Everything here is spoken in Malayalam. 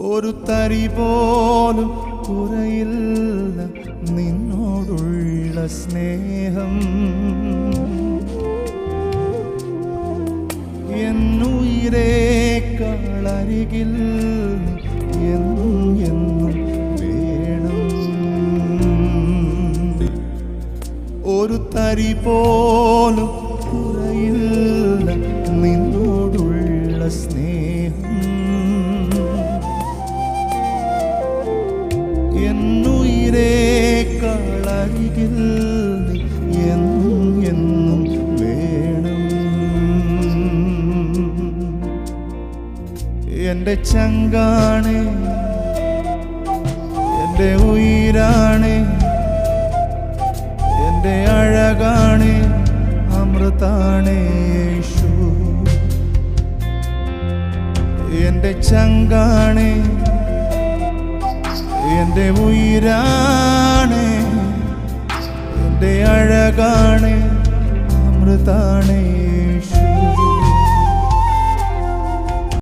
ഒരു തരി പോലും കുറയില്ല നിന്നോടുള്ള സ്നേഹം. എന്നുയിരേക്കാളരികിൽ എന്നും എന്നും വേണം. ഒരു തരി പോലും കുറയില്ല നിന്നോടുള്ള സ്നേഹം. എന്നുയിരേക്കാളരികിൽ എന്നും എന്നും വേണം. എൻ്റെ ചങ്കാണ്, എൻ്റെ ഉയിരാണ്, എൻ്റെ അഴകാണ്, അമൃതാണ് യേശു. എൻ്റെ ചങ്കാണ്, എൻ്റെ ഉയിരാണ്, എൻ്റെ അഴകാണ്, അമൃതാണ് യേശു.